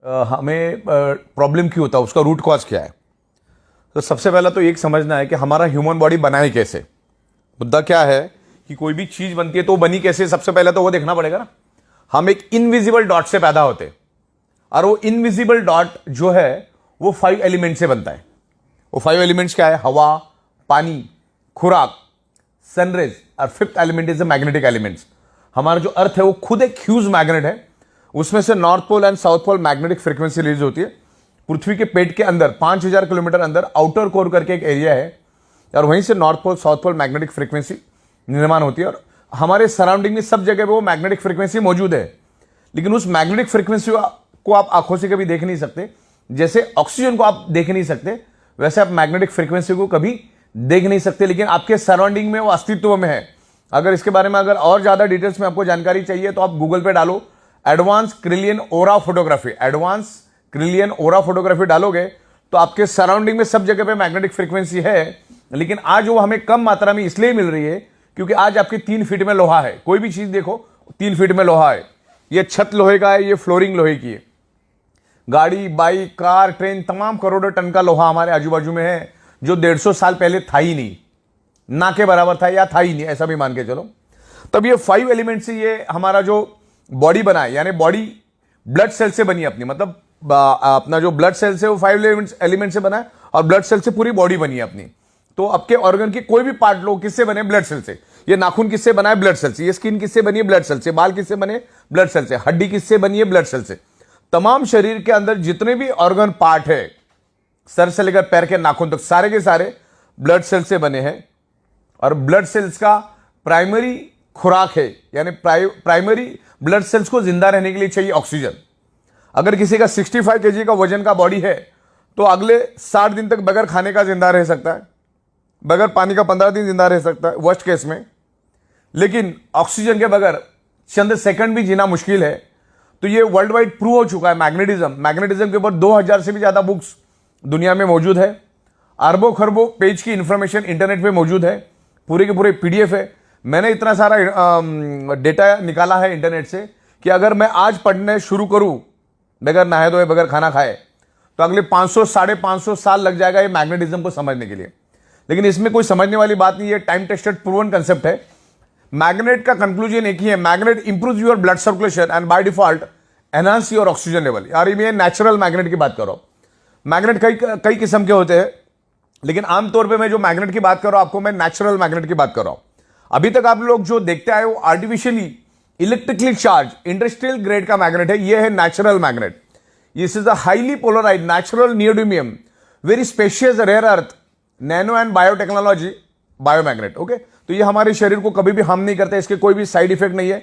हमें प्रॉब्लम क्यों होता है, उसका रूट कॉज क्या है। तो सबसे पहला तो एक समझना है कि हमारा ह्यूमन बॉडी बना है कैसे। मुद्दा क्या है कि कोई भी चीज बनती है तो वो बनी कैसे, सबसे पहले तो वो देखना पड़ेगा ना। हम एक इनविजिबल डॉट से पैदा होते हैं और वो इनविजिबल डॉट जो है वो 5 एलिमेंट से बनता है। वो 5 एलिमेंट्स क्या है? हवा, पानी, खुराक, सनरेज और 5th element is the magnetic elements. हमारा जो अर्थ है वो खुद एक ह्यूज मैग्नेट है। उसमें से north pole and south pole magnetic frequency release होती है। पृथ्वी के पेट के अंदर 5000 किलोमीटर अंदर आउटर कोर करके एक एरिया है और वहीं से north pole south pole magnetic frequency निर्माण होती है। और हमारे सराउंडिंग में सब जगह पे वो मैग्नेटिक फ्रीक्वेंसी मौजूद है, लेकिन उस मैग्नेटिक फ्रीक्वेंसी को आप आंखों से कभी देख नहीं सकते। जैसे ऑक्सीजन को आप देख नहीं सकते, वैसे आप मैग्नेटिक फ्रीक्वेंसी को कभी देख नहीं सकते, लेकिन आपके सराउंडिंग में वो अस्तित्व में है। अगर इसके बारे में अगर और ज्यादा डिटेल्स में आपको जानकारी चाहिए तो आप गूगल पे डालो एडवांस क्रिलियन ओरा फोटोग्राफी। एडवांस क्रिलियन ओरा फोटोग्राफी डालोगे तो आपके सराउंडिंग में सब जगह पे मैग्नेटिक फ्रीक्वेंसी है, लेकिन आज वो हमें कम मात्रा में इसलिए मिल रही है क्योंकि आज आपके 3 फीट में लोहा है। कोई भी चीज देखो 3 फीट में लोहा है। ये छत लोहे का है, ये फ्लोरिंग लोहे की है। गाड़ी, बाइक, कार, ट्रेन, तमाम करोड़ों टन का लोहा हमारे आजू बाजू में है जो 150 साल पहले था ही नहीं, ना के बराबर था या था ही नहीं, ऐसा भी मान के चलो। तब ये 5 एलिमेंट से ये हमारा जो बॉडी बना है, यानी बॉडी ब्लड सेल से बनी अपनी, मतलब अपना जो ब्लड सेल से वो 5 एलिमेंट से बना है और ब्लड सेल से पूरी बॉडी बनी है अपनी। तो आपके ऑर्गन के कोई भी पार्ट लो किससे बने? ब्लड सेल से। ये नाखून किससे बना है? ब्लड सेल से। ये स्किन किससे बनी है? ब्लड सेल से। बाल किससे बने? ब्लड सेल से। हड्डी किससे बनी है? ब्लड सेल से। तमाम शरीर के अंदर जितने भी ऑर्गन पार्ट है, सर से लेकर पैर के नाखून तक, सारे के सारे ब्लड सेल से बने हैं। और ब्लड सेल्स का प्राइमरी खुराक है, यानी प्राइमरी ब्लड सेल्स को जिंदा रहने के लिए चाहिए ऑक्सीजन। अगर किसी का 65 kg का वजन का बॉडी है तो अगले 60 दिन तक बगैर खाने का जिंदा रह सकता है, बगैर पानी का 15 दिन जिंदा रह सकता है वर्स्ट केस में। लेकिन ऑक्सीजन के बगैर चंद सेकंड भी जीना मुश्किल है। तो ये वर्ल्ड वाइड प्रूव हो चुका है। मैग्नेटिज्म के ऊपर 2000 से भी ज्यादा बुक्स दुनिया में मौजूद है। अरबों खरबों पेज की इंफॉर्मेशन इंटरनेट पे मौजूद है, पूरे के पूरे PDF है। मैंने इतना सारा डेटा निकाला है इंटरनेट से कि अगर मैं आज पढ़ने शुरू करूं बगैर नहाए धोए, बगैर खाना खाए, तो अगले 500 साढ़े 500 साल लग जाएगा ये मैग्नेटिज्म को समझने के लिए। लेकिन इसमें कोई समझने वाली बात नहीं है, टाइम टेस्टेड प्रूवन कंसेप्ट है। मैग्नेट का कंक्लूजन एक ही है, magnet improve your blood circulation and by default enhance your oxygen level. यार मैं नेचुरल मैग्नेट की बात कर रहा हूं। मैग्नेट कई किस्म के होते हैं, लेकिन आमतौर पे मैं जो मैग्नेट की बात कर रहा हूं आपको, मैं नेचुरल मैग्नेट की बात कर रहा हूं। अभी तक आप लोग जो देखते आए वो artificially electrically charge industrial grade का मैग्नेट है। ये है natural magnet. This is a highly polarised natural neodymium very specious rare earth nano and biotechnology biomagnet. Okay, तो ये हमारे शरीर को कभी भी हार्म नहीं करता, इसके कोई भी साइड इफेक्ट नहीं है।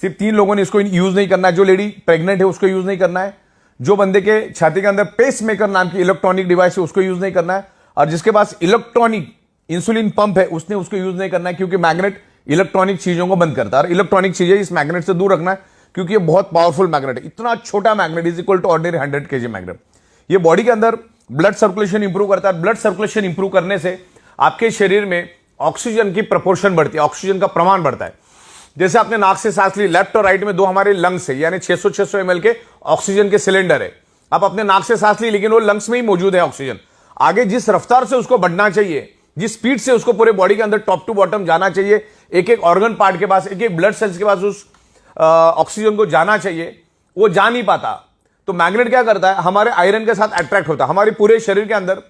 सिर्फ 3 लोगों ने इसको यूज नहीं करना है। जो लेडी प्रेग्नेंट है उसको यूज नहीं करना है, जो बंदे के छाती के अंदर पेस मेकर नाम की इलेक्ट्रॉनिक डिवाइस है उसको यूज नहीं करना है, और जिसके पास इलेक्ट्रॉनिक इंसुलिन पंप है उसने उसको यूज नहीं करना है, क्योंकि मैग्नेट इलेक्ट्रॉनिक चीजों को बंद करता है। और इलेक्ट्रॉनिक चीजें इस मैग्नेट से दूर रखना है, क्योंकि ये बहुत पावरफुल मैग्नेट है। इतना छोटा magnet is equal to ordinary 100 kg magnet. ये बॉडी के अंदर ब्लड सर्कुलेशन इंप्रूव करता है। ब्लड सर्कुलेशन इंप्रूव करने से आपके शरीर में ऑक्सीजन की प्रपोर्शन बढ़ती है, ऑक्सीजन का प्रमाण बढ़ता है। जैसे आपने नाक से सांस ली, लेफ्ट और राइट में 2 हमारे लंग्स है, यानी 600 ml के ऑक्सीजन के सिलेंडर है। आप अपने नाक से सांस ली, लेकिन वो लंग्स में ही मौजूद है ऑक्सीजन। आगे जिस रफ्तार से उसको बढ़ना चाहिए, जिस स्पीड से उसको पूरे बॉडी के अंदर टॉप टू बॉटम जाना चाहिए, एक एक ऑर्गन पार्ट के पास, एक एक ब्लड सेल्स के पास उस ऑक्सीजन को जाना चाहिए, वो जा नहीं पाता। तो मैग्नेट क्या करता है? हमारे आयरन के साथ अट्रैक्ट होता है। हमारे पूरे शरीर के अंदर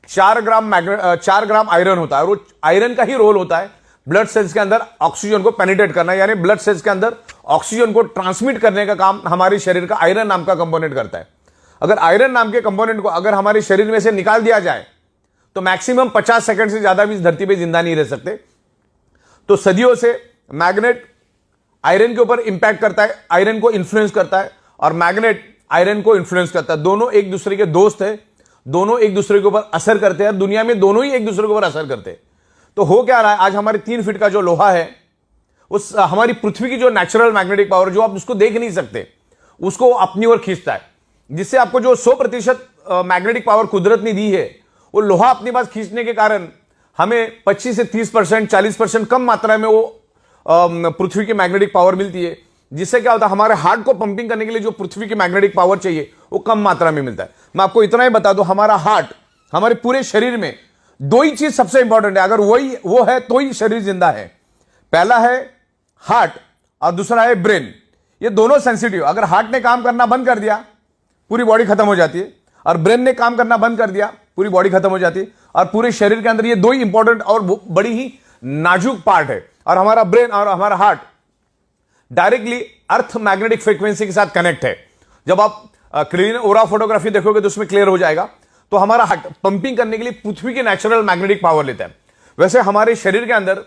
4 ग्राम आयरन होता है, और वो आयरन का ही रोल होता है ब्लड सेल्स के अंदर ऑक्सीजन को पेनिट्रेट करना, यानी ब्लड सेल्स के अंदर ऑक्सीजन को ट्रांसमिट करने का काम हमारे शरीर का आयरन नाम का कंपोनेंट करता है। अगर आयरन नाम के कंपोनेंट को अगर हमारे शरीर में से निकाल दिया जाए तो मैक्सिमम 50 सेकंड से ज्यादा भी इस धरती पे जिंदा नहीं रह सकते। तो सदियों से मैग्नेट आयरन के ऊपर इंपैक्ट करता है, आयरन को इन्फ्लुएंस करता है, और मैग्नेट आयरन को इन्फ्लुएंस करता है। दोनों एक दूसरे के दोस्त है, दोनों एक दूसरे के ऊपर असर करते हैं। दुनिया में दोनों ही एक दूसरे के ऊपर असर करते हैं। तो हो क्या रहा है, आज हमारे 3 फीट का जो लोहा है, उस हमारी पृथ्वी की जो नेचुरल मैग्नेटिक पावर, जो आप उसको देख नहीं सकते, उसको अपनी ओर खींचता है, जिससे आपको जो 100% मैग्नेटिक पावर कुदरत ने दी है, वो लोहा अपने पास खींचने के कारण हमें 25 से 30%, 40% कम मात्रा में वो पृथ्वी की मैग्नेटिक पावर मिलती है। जिससे क्या होता है, हमारे हार्ट को पंपिंग करने के लिए जो पृथ्वी की मैग्नेटिक पावर चाहिए वो कम मात्रा में मिलता है। मैं आपको इतना ही बता दूं, हमारा हार्ट, हमारे पूरे शरीर में दो ही चीज सबसे इंपॉर्टेंट है, अगर वो है तो ही शरीर जिंदा है। पहला है हार्ट और दूसरा है ब्रेन। ये दोनों सेंसिटिव, अगर हार्ट ने काम करना बंद कर दिया पूरी बॉडी खत्म हो जाती है, और ब्रेन ने काम करना बंद कर दिया पूरी बॉडी खत्म हो जाती है। और पूरे शरीर के अंदर ये दो ही इंपॉर्टेंट और बड़ी ही नाजुक पार्ट है। और हमारा ब्रेन और हमारा heart directly earth magnetic frequency के साथ कनेक्ट है। जब आप क्लीन ओरा फोटोग्राफी देखोगे तो उसमें क्लियर हो जाएगा। तो हमारा हार्ट पंपिंग करने के लिए पृथ्वी की नेचुरल मैग्नेटिक पावर लेता है। वैसे हमारे शरीर के अंदर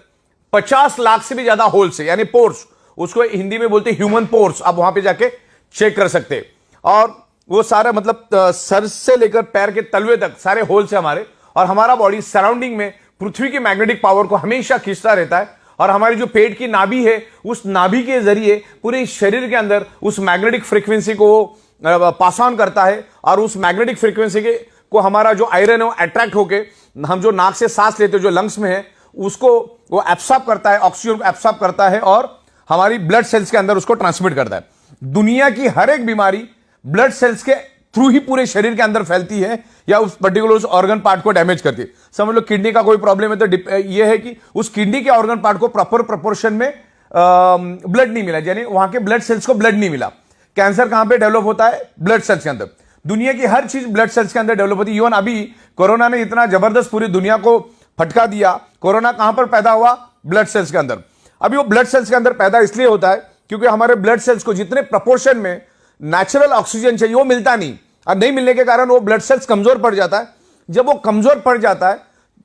50 लाख से भी ज्यादा होल्स है, यानी पोर्स, उसको हिंदी में बोलते हैं ह्यूमन पोर्स। आप वहां पे जाके चेक कर सकते हैं। और वो सारा मतलब सर से लेकर पैर के तलवे तक सारे होल्स है हमारे। और हमारा बॉडी सराउंडिंग में पृथ्वी की मैग्नेटिक पावर को हमेशा खींचता रहता है। और हमारी जो पेट की नाभि है, उस नाभि के जरिए पूरे शरीर के अंदर उस मैग्नेटिक फ्रीक्वेंसी को पास ऑन करता है। और उस मैग्नेटिक फ्रीक्वेंसी के को हमारा जो आयरन है वो अट्रैक्ट होके, हम जो नाक से सांस लेते हैं जो लंग्स में है, उसको वो एब्सॉर्ब करता है, ऑक्सीजन को एब्सॉर्ब करता है और हमारी ब्लड सेल्स के अंदर उसको ट्रांसमिट करता है। दुनिया की हर एक बीमारी ब्लड सेल्स के थ्रू ही पूरे शरीर के अंदर फैलती है या उस पर्टिकुलर उस ऑर्गन पार्ट को डैमेज करती है। समझ लो किडनी का कोई प्रॉब्लम है तो ये है कि उस किडनी के ऑर्गन पार्ट को प्रॉपर प्रोपोर्शन में ब्लड नहीं मिला, यानी वहां के ब्लड सेल्स को ब्लड नहीं मिला। कैंसर कहां पे डेवलप होता है? ब्लड सेल्स के अंदर। दुनिया की हर चीज ब्लड सेल्स के अंदर डेवलप होती है। इवन अभी कोरोना ने इतना जबरदस्त पूरी दुनिया को फटका दिया। कोरोना कहां पर पैदा हुआ? ब्लड सेल्स के अंदर। अभी वो ब्लड सेल्स के अंदर पैदा इसलिए होता है क्योंकि हमारे ब्लड सेल्स को जितने प्रपोर्शन में नेचुरल ऑक्सीजन चाहिए वो मिलता नहीं, और नहीं मिलने के कारण वो ब्लड सेल्स कमजोर पड़ जाता है। जब वो कमजोर पड़ जाता है,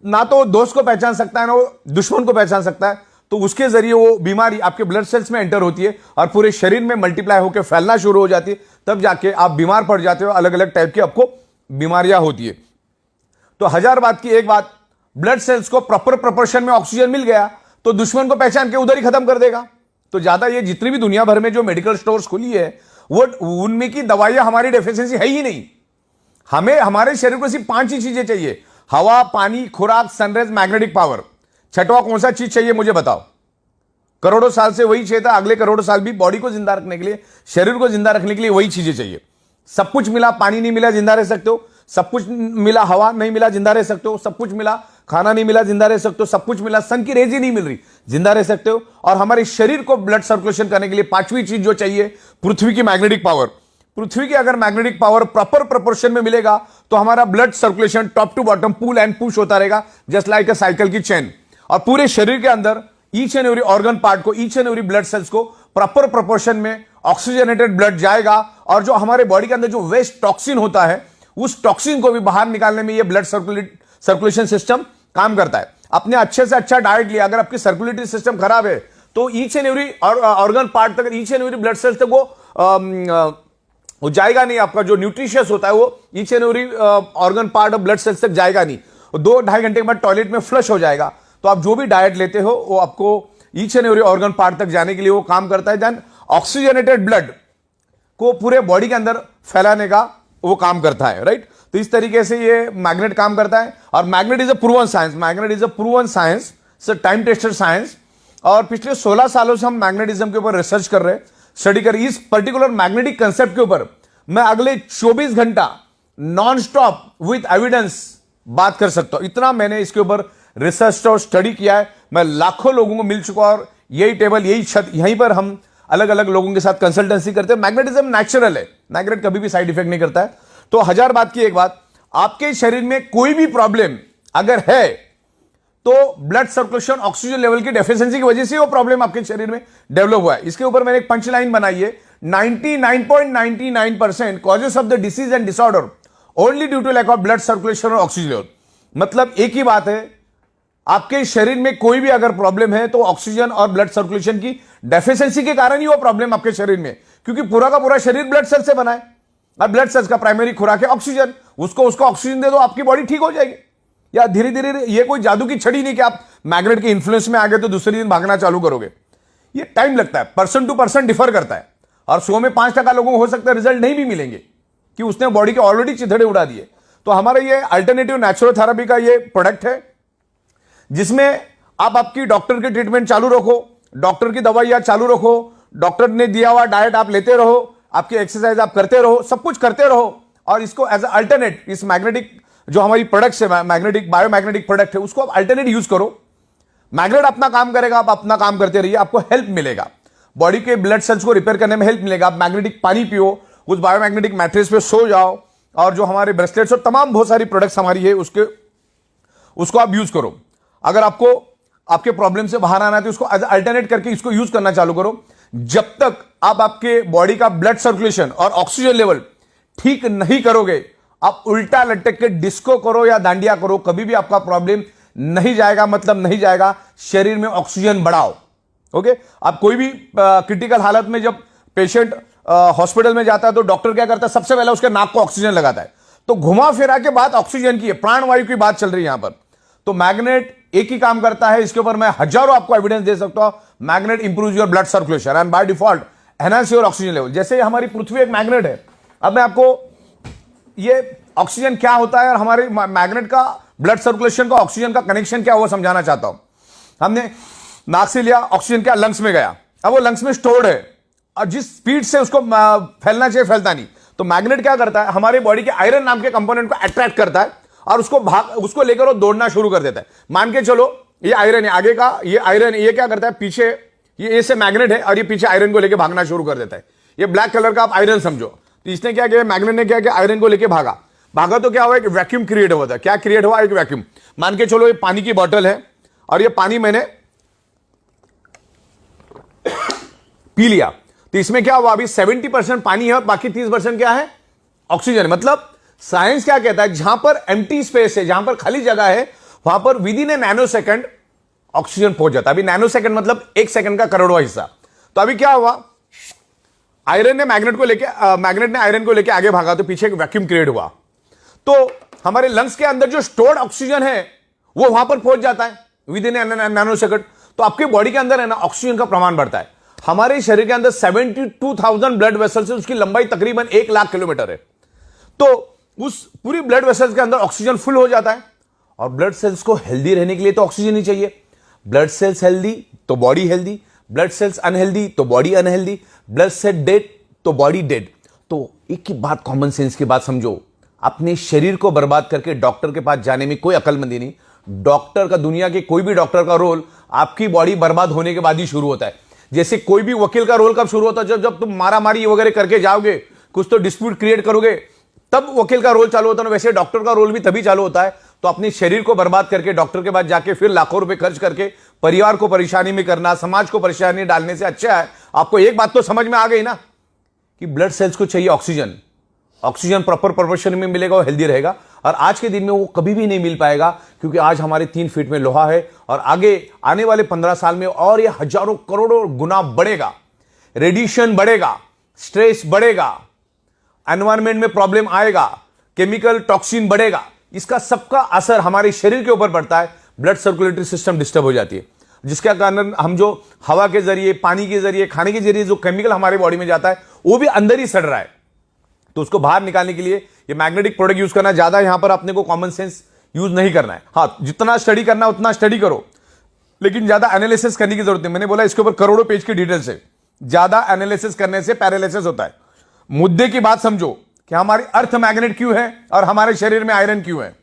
ना तो वो दोस्त को पहचान सकता है ना वो दुश्मन को पहचान सकता है, तो उसके जरिए वो बीमारी आपके ब्लड सेल्स में एंटर होती है और पूरे शरीर में मल्टीप्लाई होकर फैलना शुरू हो जाती है। तब जाके आप बीमार पड़ जाते हो, अलग अलग टाइप की आपको बीमारियां होती है। तो 1000 बात की एक बात, ब्लड सेल्स को प्रॉपर प्रोपोर्शन में ऑक्सीजन मिल गया तो दुश्मन को पहचान के उधर ही खत्म कर देगा। तो ज्यादा ये जितनी भी दुनिया भर में जो मेडिकल स्टोर्स खुली है वो उनमें की दवाइयां हमारी डेफिशिएंसी है ही नहीं। हमें हमारे शरीर को सिर्फ 5 ही चीजें चाहिए: हवा, पानी, खुराक, सनराइज, मैग्नेटिक पावर। छठवां कौन सा चीज चाहिए मुझे बताओ? करोड़ों साल से वही चाहिए था, अगले करोड़ों साल भी बॉडी को जिंदा रखने के लिए, शरीर को जिंदा रखने के लिए वही चीजें चाहिए। सब कुछ मिला, पानी नहीं मिला जिंदा रह सकते हो। सब कुछ मिला, हवा नहीं मिला जिंदा रह सकते हो। सब कुछ मिला, खाना नहीं मिला जिंदा रह सकते हो। सब कुछ मिला, सन की रेज ही नहीं मिल रही, जिंदा रह सकते हो। और हमारे शरीर को ब्लड सर्कुलेशन करने के लिए 5वीं चीज जो चाहिए, पृथ्वी की मैग्नेटिक पावर। पृथ्वी की अगर मैग्नेटिक पावर प्रॉपर प्रोपोर्शन में मिलेगा तो हमारा blood circulation top to bottom pull and push होता रहेगा, जस्ट लाइक अ साइकिल की चेन। और पूरे शरीर के अंदर each and every organ part को, each and every blood cells को प्रॉपर प्रोपोर्शन में ऑक्सीजनेटेड ब्लड जाएगा। और जो हमारे बॉडी के अंदर जो वेस्ट टॉक्सिन होता है, उस टॉक्सिन को भी बाहर निकालने में ये ब्लड सर्कुलेशन सिस्टम काम करता है। अपने अच्छे से अच्छा डाइट लिया, अगर आपकी सर्कुलेटरी सिस्टम खराब है तो each and every organ part तक, each and every blood cells तक वो जाएगा नहीं। आपका जो न्यूट्रिशियस होता है वो each and every organ part of blood cells तक जाएगा नहीं। 2-2.5 घंटे के बाद टॉयलेट में फ्लश हो जाएगा। तो आप जो भी डाइट लेते हो वो आपको each and every organ part तक जाने के लिए वो काम करता है। देन ऑक्सीजनेटेड ब्लड को पूरे बॉडी के अंदर फैलाने का वो काम करता है, राइट। तो इस तरीके से ये मैग्नेट काम करता है। और magnet is a proven science, magnet is a proven science, time tested science. और पिछले 16 सालों से हम मैग्नेटिज्म के ऊपर रिसर्च कर रहे हैं, स्टडी कर रहे हैं। इस पर्टिकुलर मैग्नेटिक कंसेप्ट के ऊपर मैं अगले 24 घंटा नॉन स्टॉप विथ एविडेंस बात कर सकता हूं। इतना मैंने इसके ऊपर रिसर्च और स्टडी किया है। मैं लाखों लोगों को मिल चुका और यही टेबल, यही छत, यहीं पर हम अलग अलग लोगों के साथ कंसल्टेंसी करते हैं। मैग्नेटिज्म नेचुरल है, मैग्नेट कभी भी साइड इफेक्ट नहीं करता है। तो 1000 बात की एक बात, आपके शरीर में कोई भी प्रॉब्लम अगर है तो ब्लड सर्कुलेशन, ऑक्सीजन लेवल की डेफिशिएंसी की वजह से वो प्रॉब्लम आपके शरीर में डेवलप हुआ है। इसके ऊपर मैंने एक पंच लाइन बनाई है, 99.99% causes of the disease and disorder only due to lack of blood circulation और ऑक्सीजन लेवल। मतलब एक ही बात है, आपके शरीर में कोई भी अगर प्रॉब्लम है तो ऑक्सीजन और ब्लड सर्कुलेशन की डेफिशिएंसी के कारण ही वो प्रॉब्लम आपके शरीर में, क्योंकि पूरा का पूरा शरीर ब्लड सेल से बना है और ब्लड सेल्स का प्राइमरी खुराक है ऑक्सीजन। उसको ऑक्सीजन दे दो, आपकी बॉडी ठीक हो जाएगी। या धीरे धीरे, ये कोई जादू की छड़ी नहीं कि आप मैग्नेट के इन्फ्लुएंस में आ गए तो दूसरे दिन भागना चालू करोगे। ये टाइम लगता है, पर्सन टू पर्सन डिफर करता है। और 100 में 5% लोगों को हो सकता है रिजल्ट नहीं भी मिलेंगे कि उसने बॉडी के ऑलरेडी चिथड़े उड़ा दिए। तो हमारा ये अल्टरनेटिव नेचुरल थेरेपी का ये प्रोडक्ट है, जिसमें आप आपकी डॉक्टर की ट्रीटमेंट चालू रखो, डॉक्टर की दवाइयां चालू रखो, डॉक्टर ने दिया हुआ डाइट आप लेते रहो, आपकी एक्सरसाइज आप करते रहो, सब कुछ करते रहो, और इसको एज अल्टरनेट, इस मैग्नेटिक जो हमारी प्रोडक्ट्स है, मैग्नेटिक बायोमैग्नेटिक प्रोडक्ट है, उसको आप अल्टरनेट यूज करो। मैग्नेट अपना काम करेगा, आप अपना काम करते रहिए, आपको हेल्प मिलेगा, बॉडी के ब्लड सेल्स को रिपेयर करने में हेल्प मिलेगा। आप मैग्नेटिक पानी पियो, उस बायोमैग्नेटिक मैट्रेस पे सो जाओ, और जो हमारे ब्रेसलेट्स और तमाम बहुत सारी प्रोडक्ट्स हमारी है उसको आप यूज करो। अगर आपको आपके प्रॉब्लम से बाहर आना है तो उसको एज अल्टरनेट करके इसको यूज करना चालू करो। जब तक आप आपके बॉडी का ब्लड सर्कुलेशन और ऑक्सीजन लेवल ठीक नहीं करोगे, आप उल्टा लटक के डिस्को करो या दांडिया करो, कभी भी आपका प्रॉब्लम नहीं जाएगा, मतलब नहीं जाएगा। शरीर में ऑक्सीजन बढ़ाओ। ओके, आप कोई भी क्रिटिकल हालत में जब पेशेंट हॉस्पिटल में जाता है तो डॉक्टर क्या करता है, सबसे पहले उसके नाक को ऑक्सीजन लगाता है। तो घुमा फिरा के बात ऑक्सीजन की है, प्राणवायु की बात चल रही है यहां पर। तो मैग्नेट एक ही काम करता है, इसके ऊपर मैं हजारों आपको एविडेंस दे सकता हूं। Magnet improves your blood circulation and by default enhance your oxygen level. जैसे हमारी पृथ्वी एक मैग्नेट है, अब मैं आपको ये ऑक्सीजन क्या होता है और हमारे मैग्नेट का ब्लड सर्कुलेशन का ऑक्सीजन का कनेक्शन क्या, वो समझाना चाहता हूं। हमने नाक से लिया, ऑक्सीजन क्या लंग्स में गया, अब वो लंग्स में स्टोर्ड है, और जिस स्पीड से उसको फैलना चाहिए फैलता नहीं। तो मैग्नेट क्या करता है, हमारे बॉडी के आयरन नाम के कंपोनेंट को अट्रैक्ट करता है और उसको लेकर वो दौड़ना शुरू कर देता है। मान के चलो ये आयरन है, आगे का ये आयरन, ये क्या करता है, पीछे ये से मैग्नेट है और ये पीछे आयरन को लेकर भागना शुरू कर देता है। ये ब्लैक कलर का आप आयरन समझो। तो इसने क्या किया, मैग्नेट ने क्या किया, आयरन को लेकर भागा तो क्या हुआ, एक वैक्यूम क्रिएट हुआ था। क्या क्रिएट हुआ, एक वैक्यूम। मान के चलो ये पानी की बोतल है और ये पानी मैंने पी लिया, तो इसमें क्या हुआ, अभी 70% पानी है और बाकी 30% क्या है, ऑक्सीजन। मतलब साइंस क्या कहता है, जहां पर एम्प्टी स्पेस है, जहां पर खाली जगह है, वहां पर with in A nano second oxygen पहुंच जाता है। अभी नैनो सेकंड मतलब 1 सेकंड का करोड़वां हिस्सा। तो अभी क्या हुआ, आयरन ने मैग्नेट ने आयरन को लेकर आगे भागा, तो पीछे एक वैक्यूम क्रिएट हुआ। तो हमारे लंग्स के अंदर जो स्टोर्ड ऑक्सीजन है वो वहां पर पहुंच जाता है विद इन नैनो सेकंड। तो आपके बॉडी के अंदर है ना, ऑक्सीजन का प्रमाण बढ़ता है। हमारे शरीर के अंदर 72,000 ब्लड वेसल्स है, उसकी लंबाई तकरीबन 1 लाख किलोमीटर है। तो उस पूरी ब्लड वेसल्स के अंदर ऑक्सीजन फुल हो जाता है। और ब्लड सेल्स को हेल्दी रहने के लिए तो ऑक्सीजन ही चाहिए। ब्लड सेल्स हेल्दी तो body healthy, blood cells unhealthy तो body unhealthy, blood cell dead तो बॉडी डेड। तो एक ही बात, कॉमन सेंस की बात समझो, अपने शरीर को बर्बाद करके डॉक्टर के पास जाने में कोई अक्लमंदी नहीं। डॉक्टर का, दुनिया के कोई भी डॉक्टर का रोल आपकी बॉडी बर्बाद होने के बाद ही शुरू होता है। जैसे कोई भी वकील का रोल कब शुरू होता है, जब तुम मारामारी वगैरह करके जाओगे, कुछ तो डिस्प्यूट क्रिएट करोगे, तब वकील का रोल चालू होता है। वैसे डॉक्टर का रोल भी तभी चालू होता है। तो अपने शरीर को बर्बाद करके डॉक्टर के पास जाके फिर लाखों रुपए खर्च करके परिवार को परेशानी में करना, समाज को परेशानी डालने से अच्छा है आपको एक बात तो समझ में आ गई ना, कि ब्लड सेल्स को चाहिए ऑक्सीजन। ऑक्सीजन प्रॉपर प्रोपोर्शन में मिलेगा, वो हेल्दी रहेगा। और आज के दिन में वो कभी भी नहीं मिल पाएगा, क्योंकि आज हमारे 3 फीट में लोहा है, और आगे आने वाले 15 साल में और ये हजारों करोड़ों गुना बढ़ेगा। रेडिएशन बढ़ेगा, स्ट्रेस बढ़ेगा, एनवायरमेंट में प्रॉब्लम आएगा, केमिकल टॉक्सिन बढ़ेगा। इसका सबका असर हमारे शरीर के ऊपर पड़ता है। ब्लड सर्कुलेटरी सिस्टम डिस्टर्ब हो जाती है, जिसके कारण हम जो हवा के जरिए, पानी के जरिए, खाने के जरिए जो केमिकल हमारे बॉडी में जाता है वो भी अंदर ही सड़ रहा है। तो उसको बाहर निकालने के लिए ये मैग्नेटिक प्रोडक्ट यूज करना ज्यादा, यहां पर अपने को कॉमन सेंस यूज नहीं करना है। हाँ, जितना स्टडी करना है उतना स्टडी करो, लेकिन ज्यादा एनालिसिस करने की जरूरत नहीं। मैंने बोला इसके ऊपर करोड़ों पेज की डिटेल्स है। ज्यादा एनालिसिस करने से पैरालिसिस होता है। मुद्दे की बात समझो कि हमारी अर्थ मैग्नेट क्यों है और हमारे शरीर में आयरन क्यों है।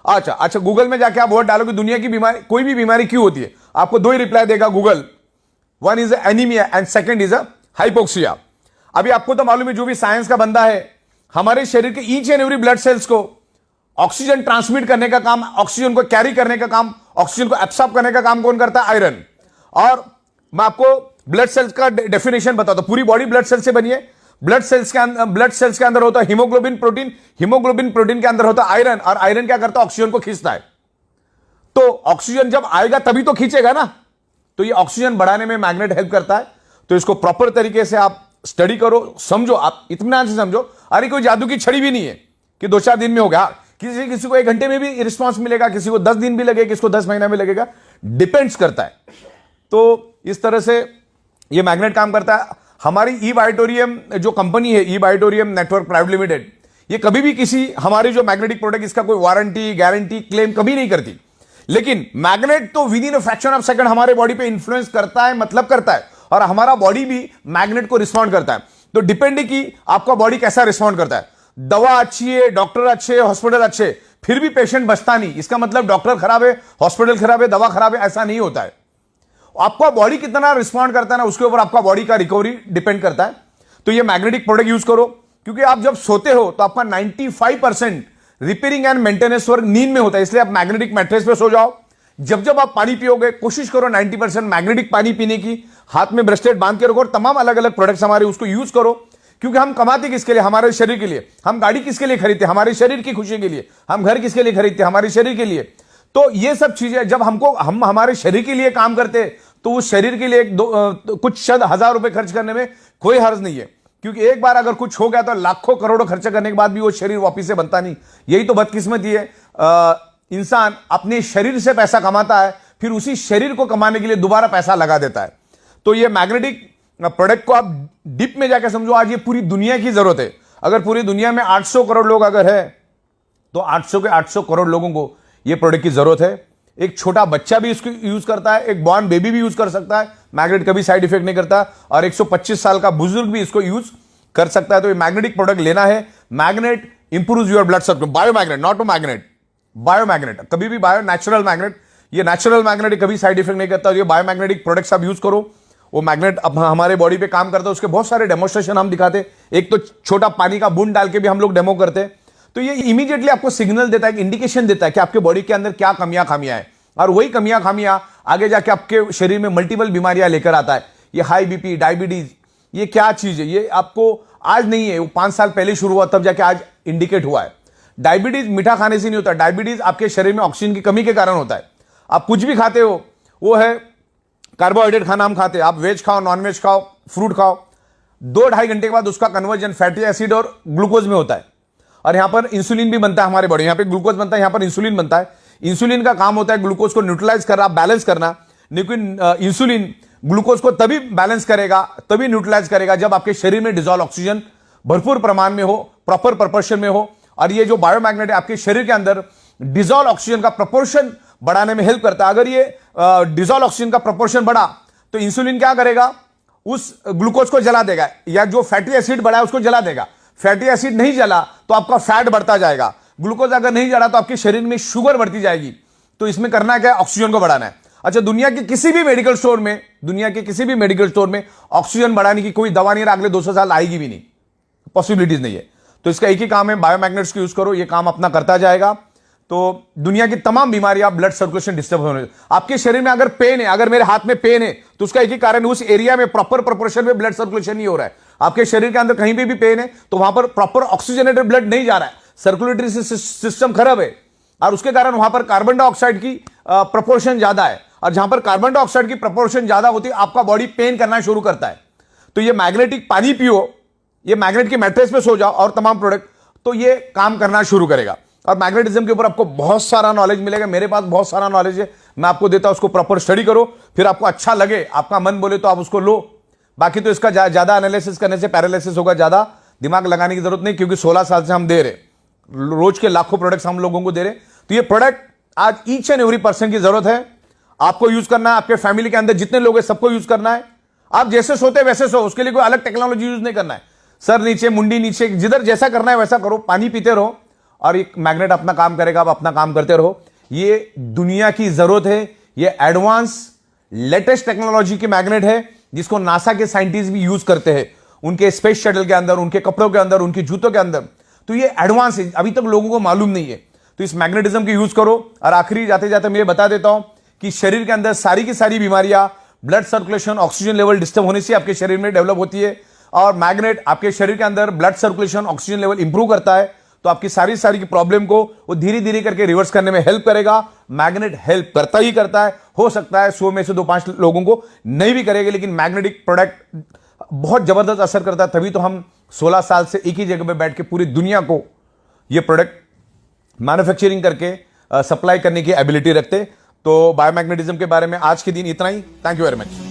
अच्छा, गूगल में जाके आप वर्ड डालो कि दुनिया की बीमारी, कोई भी बीमारी क्यों होती है, आपको 2 ही रिप्लाई देगा Google. One is anaemia and second is hypoxia. अभी आपको तो मालूम है, जो भी साइंस का बंदा है, हमारे शरीर के each and every blood cells को ऑक्सीजन ट्रांसमिट करने का काम, ऑक्सीजन को कैरी करने का काम, ऑक्सीजन को एब्सॉर्ब करने का काम कौन करता है, आयरन। और मैं आपको ब्लड सेल्स का डेफिनेशन बताता हूं। पूरी बॉडी ब्लड सेल्स से बनी है। ब्लड सेल्स के अंदर होता है हीमोग्लोबिन प्रोटीन, हीमोग्लोबिन प्रोटीन के अंदर होता है आयरन, और आयरन क्या करता है, ऑक्सीजन को खींचता है। तो ऑक्सीजन जब आएगा तभी तो खींचेगा ना। तो ये ऑक्सीजन बढ़ाने में मैग्नेट हेल्प करता है। तो इसको प्रॉपर तरीके से आप स्टडी करो, समझो, आप इत्मीनान से समझो। अरे कोई जादू की छड़ी भी नहीं है कि 2-4 दिन में होगा। किसी को 1 घंटे में भी रिस्पॉन्स मिलेगा, किसी को 10 दिन भी लगेगा, किसी को 10 महीना में लगेगा, डिपेंड्स करता है। तो इस तरह से ये मैग्नेट काम करता है। हमारी ई बायोटोरियम जो कंपनी है, ई बायोटोरियम नेटवर्क प्राइवेट लिमिटेड, ये कभी भी किसी हमारी जो मैग्नेटिक प्रोडक्ट, इसका कोई वारंटी, गारंटी, क्लेम कभी नहीं करती। लेकिन मैग्नेट तो with in a fraction of second हमारे बॉडी पे इंफ्लुएंस करता है, मतलब करता है, और हमारा बॉडी भी मैग्नेट को रिस्पॉन्ड करता है। तो डिपेंड की आपका बॉडी कैसा रिस्पॉन्ड करता है। दवा अच्छी है, डॉक्टर अच्छे, हॉस्पिटल अच्छे, फिर भी पेशेंट बचता नहीं, इसका मतलब डॉक्टर खराब है, हॉस्पिटल खराब है, दवा खराब है, ऐसा नहीं होता है। आपका बॉडी कितना रिस्पॉन्ड करता है ना, उसके ऊपर आपका बॉडी का रिकवरी डिपेंड करता है। तो ये मैग्नेटिक प्रोडक्ट यूज करो, क्योंकि आप जब सोते हो तो आपका 95% रिपेयरिंग एंड मेंटेनेंस वर्क नींद में होता है, इसलिए आप मैग्नेटिक मैट्रेस पे सो जाओ। जब जब आप पानी पियोगे कोशिश करो 90% मैग्नेटिक पानी पीने की, हाथ में ब्रेसलेट बांध के रखो, और तमाम अलग अलग प्रोडक्ट्स हमारे उसको यूज करो। क्योंकि हम कमाते किसके लिए? हमारे शरीर के लिए। हम गाड़ी किसके लिए खरीदते? हमारे शरीर की खुशी के लिए। हम घर किसके लिए खरीदते? हमारे शरीर के लिए। तो ये सब चीजें जब हम हमारे शरीर के लिए काम करते हैं, तो उस शरीर के लिए कुछ शत हजार रुपए खर्च करने में कोई हर्ज नहीं है। क्योंकि एक बार अगर कुछ हो गया तो लाखों करोड़ों खर्चा करने के बाद भी वो शरीर वापिस से बनता नहीं। यही तो बदकिस्मती है। इंसान अपने शरीर से पैसा कमाता है, फिर उसी शरीर को कमाने के लिए दोबारा पैसा लगा देता है। तो ये मैग्नेटिक प्रोडक्ट को आप डीप में जाकर समझो, आज ये पूरी दुनिया की जरूरत है। अगर पूरी दुनिया में 800 करोड़ लोग अगर है, तो 800 के 800 करोड़ लोगों को ये प्रोडक्ट की जरूरत है। एक छोटा बच्चा भी इसको यूज करता है, एक बॉर्न बेबी भी यूज कर सकता है, मैग्नेट कभी साइड इफेक्ट नहीं करता, और 125 साल का बुजुर्ग भी इसको यूज कर सकता है। तो ये मैग्नेटिक प्रोडक्ट लेना है। Magnet improves your blood circulation, biomagnet, not a magnet, biomagnet, कभी भी बायो, नेचुरल मैग्नेट। ये नेचुरल मैग्नेट कभी साइड इफेक्ट नहीं करता। ये बायोमैग्नेटिक प्रोडक्ट्स आप यूज करो। वो मैग्नेट हमारे बॉडी पे काम करता है, उसके बहुत सारे डेमोस्ट्रेशन हम दिखाते। एक तो छोटा पानी का बूंद डाल के भी हम लोग डेमो करते हैं। तो ये इमीडिएटली आपको सिग्नल देता है, इंडिकेशन देता है कि आपके बॉडी के अंदर क्या कमियां खामियां हैं, और वही कमियां खामियां आगे जाके आपके शरीर में मल्टीपल बीमारियां लेकर आता है। ये हाई बीपी, डायबिटीज, ये क्या चीज है? ये आपको आज नहीं है, वो 5 साल पहले शुरू हुआ, तब जाके आज इंडिकेट हुआ है। डायबिटीज मीठा खाने से नहीं होता, डायबिटीज आपके शरीर में ऑक्सीजन की कमी के कारण होता है। आप कुछ भी खाते हो, वो है कार्बोहाइड्रेट खाना हम खाते हैं, आप वेज खाओ, नॉन वेज खाओ, फ्रूट खाओ, 2-2.5 घंटे के बाद उसका कन्वर्जन फैटी एसिड और ग्लूकोज में होता है। और यहां पर इंसुलिन भी बनता है हमारे बॉडी, यहां पे ग्लूकोज बनता है, यहां पर इंसुलिन बनता है। इंसुलिन का काम होता है ग्लूकोज को न्यूट्रलाइज करना, बैलेंस करना। लेकिन इंसुलिन ग्लूकोज को तभी बैलेंस करेगा, तभी न्यूट्रलाइज करेगा, जब आपके शरीर में डिजॉल्व ऑक्सीजन भरपूर प्रमाण में हो, प्रॉपर प्रपोर्शन में हो। और ये जो बायोमैग्नेट है आपके शरीर के अंदर डिजॉल्व ऑक्सीजन का प्रपोर्शन बढ़ाने में हेल्प करता है। अगर ये डिजॉल्व ऑक्सीजन का प्रपोर्शन बढ़ा तो इंसुलिन क्या करेगा? उस ग्लूकोज को जला देगा, या जो फैटी एसिड बढ़ा है उसको जला देगा। फैटी एसिड नहीं जला तो आपका फैट बढ़ता जाएगा, ग्लूकोज अगर नहीं जला तो आपके शरीर में शुगर बढ़ती जाएगी। तो इसमें करना क्या है? ऑक्सीजन को बढ़ाना है। अच्छा, दुनिया के किसी भी मेडिकल स्टोर में ऑक्सीजन बढ़ाने की कोई दवा नहीं है, अगले 200 साल आएगी भी नहीं, पॉसिबिलिटीज नहीं है। तो इसका एक ही काम है, बायोमैग्नेट्स को यूज करो, ये काम अपना करता जाएगा। तो दुनिया की तमाम बीमारियां, ब्लड सर्कुलेशन डिस्टर्ब होने, आपके शरीर में अगर पेन है, अगर मेरे हाथ में पेन है, तो उसका एक ही कारण, उस एरिया में प्रॉपर प्रोपोर्शन में ब्लड सर्कुलेशन नहीं हो रहा है। आपके शरीर के अंदर कहीं भी पेन है तो वहां पर प्रॉपर ऑक्सीजनेटेड ब्लड नहीं जा रहा है, सर्कुलेटरी सिस्टम खराब है, और उसके कारण वहां पर कार्बन डाइऑक्साइड की प्रोपोर्शन ज्यादा है। और जहां पर कार्बन डाइऑक्साइड की प्रोपोर्शन ज्यादा होती है, आपका बॉडी पेन करना शुरू करता है। तो ये मैग्नेटिक पानी पियो, ये मैग्नेट के मैट्रेस पे सो जाओ, और तमाम प्रोडक्ट, तो ये काम करना शुरू करेगा। और मैग्नेटिज्म के ऊपर आपको बहुत सारा नॉलेज मिलेगा, मेरे पास बहुत सारा नॉलेज है, मैं आपको देता हूं, उसको प्रॉपर स्टडी करो, फिर आपको अच्छा लगे, आपका मन बोले तो आप उसको लो। बाकी तो इसका ज्यादा एनालिसिस करने से पैरालिसिस होगा, ज्यादा दिमाग लगाने की जरूरत नहीं, क्योंकि 16 साल से हम दे रहे, रोज के लाखों प्रोडक्ट्स हम लोगों को दे रहे। तो ये प्रोडक्ट आज ईच एंड एवरी पर्सन की जरूरत है, आपको यूज करना है, आपके फैमिली के अंदर जितने लोग हैं सबको यूज करना है। आप जैसे सोते वैसे सो, उसके लिए कोई अलग टेक्नोलॉजी यूज नहीं करना है। सर नीचे, मुंडी नीचे, जिधर जैसा करना है वैसा करो, पानी पीते रहो, और एक मैग्नेट अपना काम करेगा, आप अपना काम करते रहो। ये दुनिया की जरूरत है, ये एडवांस लेटेस्ट टेक्नोलॉजी की मैग्नेट है, जिसको नासा के साइंटिस्ट भी यूज करते हैं उनके स्पेस शटल के अंदर, उनके कपड़ों के अंदर, उनके जूतों के अंदर। तो ये एडवांस है, अभी तक लोगों को मालूम नहीं है। तो इस मैग्नेटिज्म की यूज करो। और आखिरी जाते जाते मैं ये बता देता हूं कि शरीर के अंदर सारी की सारी बीमारियां blood circulation, oxygen level disturb होने से आपके शरीर में डेवलप होती है, और मैग्नेट आपके शरीर के अंदर blood circulation, oxygen level improve करता है। तो आपकी सारी की प्रॉब्लम को वो धीरे धीरे करके रिवर्स करने में हेल्प करेगा। मैग्नेट हेल्प करता ही करता है। हो सकता है 100 में से 2-5 लोगों को नहीं भी करेगा, लेकिन मैग्नेटिक प्रोडक्ट बहुत जबरदस्त असर करता है। तभी तो हम 16 साल से एक ही जगह पे बैठ के पूरी दुनिया को ये प्रोडक्ट मैन्युफैक्चरिंग करके सप्लाई करने की एबिलिटी रखते। तो बायोमैग्नेटिज्म के बारे में आज के दिन इतना ही। Thank you very much.